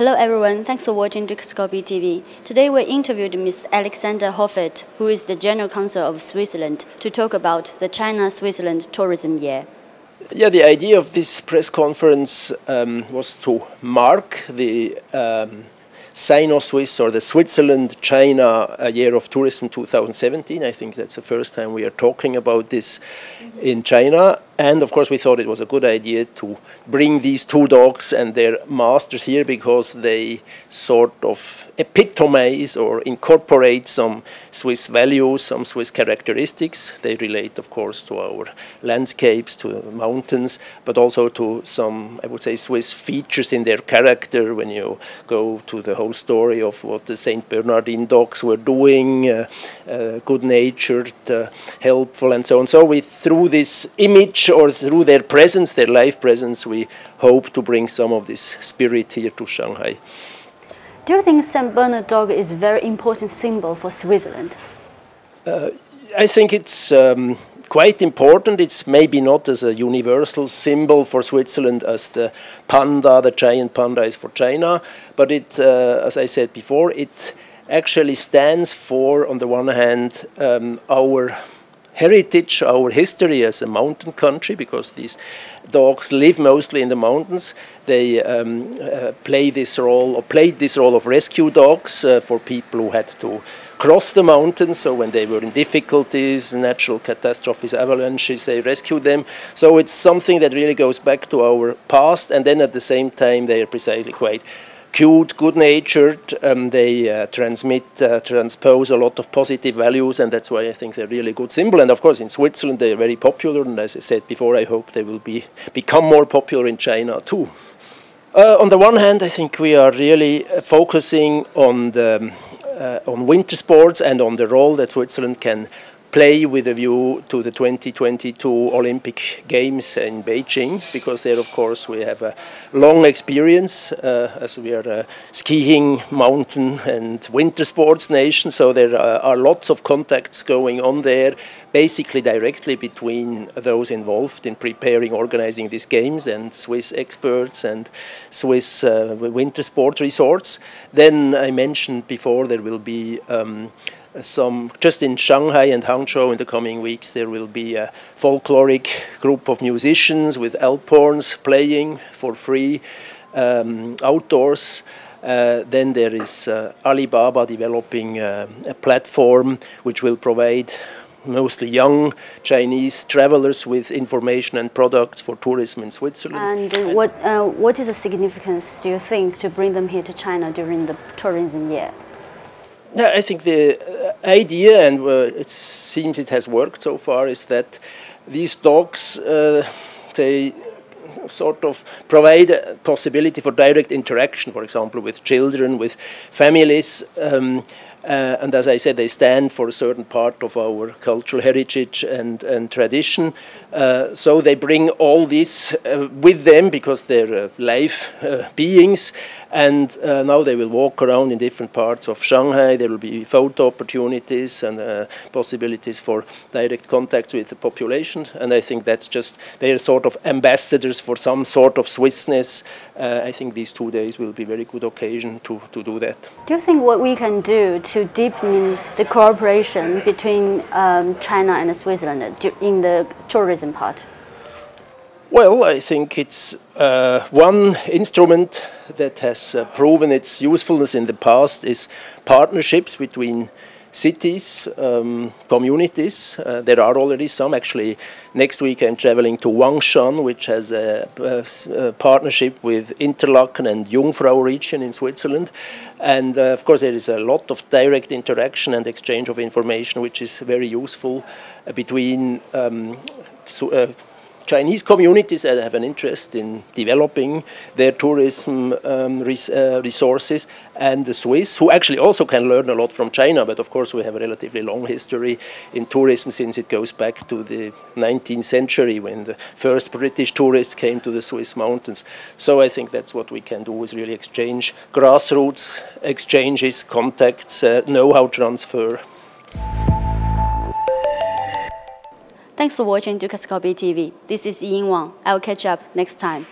Hello everyone, thanks for watching Consulate TV. Today we interviewed Ms. Alexander Hoffet, who is the General Counsel of Switzerland, to talk about the China-Switzerland Tourism Year. Yeah, the idea of this press conference was to mark the Sino-Swiss or the Switzerland-China Year of Tourism 2017. I think that's the first time we are talking about this in China. And of course we thought it was a good idea to bring these two dogs and their masters here because they sort of epitomize or incorporate some Swiss values, some Swiss characteristics. They relate, of course, to our landscapes, to mountains, but also to some, I would say, Swiss features in their character when you go to the whole story of what the St. Bernardine dogs were doing, good-natured, helpful, and so on. So through this image or through their presence, their live presence, we hope to bring some of this spirit here to Shanghai. Do you think St. Bernard dog is a very important symbol for Switzerland? I think it's quite important. It's maybe not as a universal symbol for Switzerland as the panda, the giant panda is for China, but it, as I said before, it actually stands for, on the one hand, our heritage, our history as a mountain country, because these dogs live mostly in the mountains. They played this role of rescue dogs for people who had to cross the mountains. So when they were in difficulties, natural catastrophes, avalanches, they rescued them. So it's something that really goes back to our past, and then at the same time they are precisely quite cute, good-natured, they transpose a lot of positive values, and that's why I think they're really good symbol. And of course in Switzerland they're very popular, and as I said before, I hope they will become more popular in China too. On the one hand, I think we are really focusing on winter sports and on the role that Switzerland can play with a view to the 2022 Olympic Games in Beijing, because there, of course, we have a long experience as we are a skiing, mountain and winter sports nation. So there are lots of contacts going on there, basically directly between those involved in preparing, organizing these games and Swiss experts and Swiss winter sport resorts. Then I mentioned before there will be just in Shanghai and Hangzhou in the coming weeks, there will be a folkloric group of musicians with alp horns playing for free outdoors. Then there is Alibaba developing a platform which will provide mostly young Chinese travelers with information and products for tourism in Switzerland. And what is the significance, do you think, to bring them here to China during the tourism year? Yeah, I think the idea, and it seems it has worked so far, is that these dogs, they sort of provide a possibility for direct interaction, for example, with children, with families. And as I said, they stand for a certain part of our cultural heritage and tradition. So they bring all this with them because they're live beings. And now they will walk around in different parts of Shanghai. There will be photo opportunities and possibilities for direct contact with the population. And I think that's just, they're sort of ambassadors for some sort of Swissness. I think these 2 days will be a very good occasion to do that. Do you think what we can do to deepen the cooperation between China and Switzerland in the tourism part? Well, I think it's one instrument that has proven its usefulness in the past is partnerships between cities, communities. There are already some. Actually, next week I'm traveling to Wangshan, which has a partnership with Interlaken and Jungfrau region in Switzerland. And of course there is a lot of direct interaction and exchange of information, which is very useful between Chinese communities that have an interest in developing their tourism resources, and the Swiss, who actually also can learn a lot from China. But of course we have a relatively long history in tourism, since it goes back to the 19th century when the first British tourists came to the Swiss mountains. So I think that's what we can do, is really exchange grassroots exchanges, contacts, know-how transfer. Thanks for watching Consulate TV. This is Ying Wang. I will catch up next time.